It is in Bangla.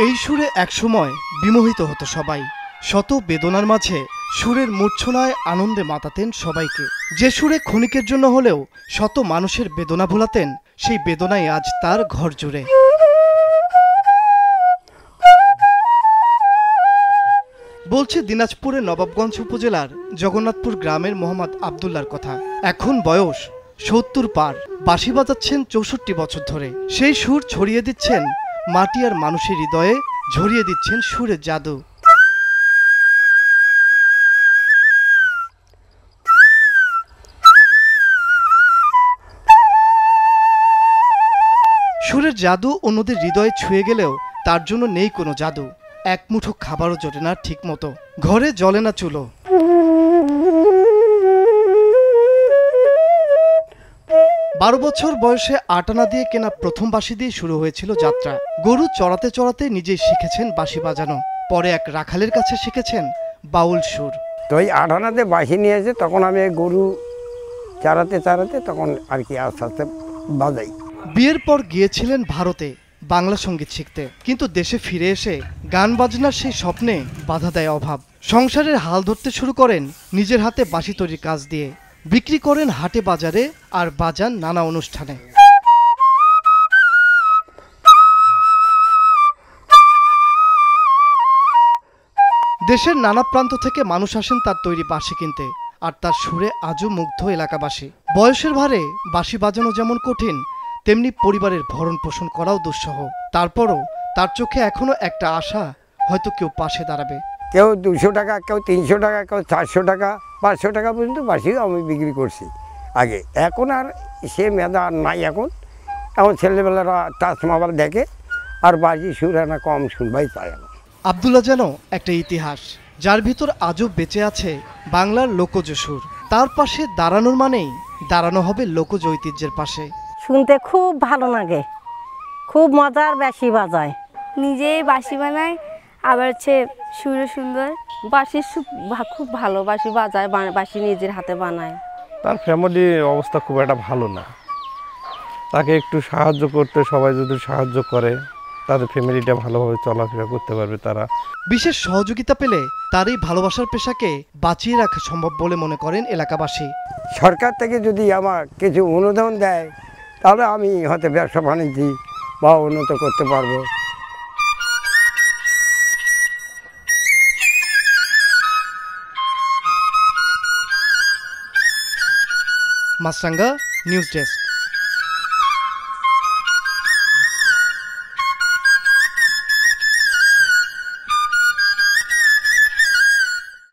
এই সুরে একসময় বিমোহিত হতো সবাই। শত বেদনার মাঝে সুরের মূর্ছনায় আনন্দে মাতাতেন সবাইকে। যে সুরে ক্ষণিকের জন্য হলেও শত মানুষের বেদনা ভোলাতেন, সেই বেদনাই আজ তার ঘর জুড়ে। বলছে দিনাজপুরের নবাবগঞ্জ উপজেলার জগন্নাথপুর গ্রামের মোহাম্মদ আবদুল্লার কথা। এখন বয়স ৭০ পার, বাঁশি বাজাচ্ছেন ৬৪ বছর ধরে। সেই সুর ছড়িয়ে দিচ্ছেন মাটি আর মানুষের হৃদয়ে, ঝরিয়ে দিচ্ছেন সুরের জাদু। সুরের জাদু অন্যদের হৃদয়ে ছুঁয়ে গেলেও তার জন্য নেই কোনো জাদু। এক মুঠো খাবারও জোটে না ঠিক মতো, ঘরে জ্বলে না চুলো। ১২ বছর বয়সে আটানা দিয়ে কেনা প্রথম বাঁশি দিয়ে শুরু হয়েছিল যাত্রা। গরু চড়াতে চড়াতে নিজেই শিখেছেন বাঁশি বাজানো, পরে এক রাখালের কাছে শিখেছেন বাউল সুর। তো ওই আটানাতে বাঁশি নিয়েছে, তখন আমি গরু চড়াতে চড়াতে তখন আর কি আস্তে আস্তে বাজাই। বিয়ের পর গিয়েছিলেন ভারতে বাংলা সঙ্গীত শিখতে, কিন্তু দেশে ফিরে এসে গান বাজনার সেই স্বপ্নে বাধা দেয় অভাব। সংসারের হাল ধরতে শুরু করেন নিজের হাতে বাঁশি তৈরির কাজ দিয়ে, বিক্রি করেন হাটে বাজারে আর বাজান নানা অনুষ্ঠানে। দেশের নানা প্রান্ত থেকে মানুষ আসেন তার তৈরি বাঁশি কিনতে, আর তার সুরে আজও মুগ্ধ এলাকাবাসী। বয়সের ভারে বাঁশি বাজানো যেমন কঠিন, তেমনি পরিবারের ভরণ পোষণ করাও দুঃসহ। তারপরও তার চোখে এখনো একটা আশা, হয়তো কেউ পাশে দাঁড়াবে। কেউ ২০০ টাকা, কেউ ৩০০ টাকা, কেউ ৪০০ টাকা, ৫০০ টাকা পর্যন্ত বাঁশিও আমি বিক্রি করছি আগে। এখন আর সে মেধা নাই। এখন ছেলেবেলারা টাচ মোবাইল দেখে, আর বাঁশি সুর না কম শুনবাই পায়। আবদুল্লাহ যেন একটা ইতিহাস, যার ভিতর আজও বেঁচে আছে বাংলার লোকজ সুর। তার পাশে দাঁড়ানোর মানেই দাঁড়ানো হবে লোকজ ঐতিহ্যের পাশে। শুনতে খুব ভালো লাগে, খুব মজার বাঁশি বাজায়। নিজেই বাঁশি বানায়, আবার সুরে সুন্দর। বাঁশি খুব ভালো বাঁশি বাজায়, বাঁশি নিজের হাতে বানায়। তার ফ্যামিলির অবস্থা খুব একটা ভালো না, তাকে একটু সাহায্য করতে সবাই যদি সাহায্য করে, তাদের ফ্যামিলিটা ভালোভাবে চলাফেরা করতে পারবে তারা। বিশেষ সহযোগিতা পেলে তার এই ভালোবাসার পেশাকে বাঁচিয়ে রাখা সম্ভব বলে মনে করেন এলাকাবাসী। সরকার থেকে যদি আমার কিছু অনুদান দেয়, তাহলে আমি হয়তো ব্যবসা বাণিজ্য বা উন্নত করতে পারবো। মাছরাঙ্গা নিউজ ডেস্ক।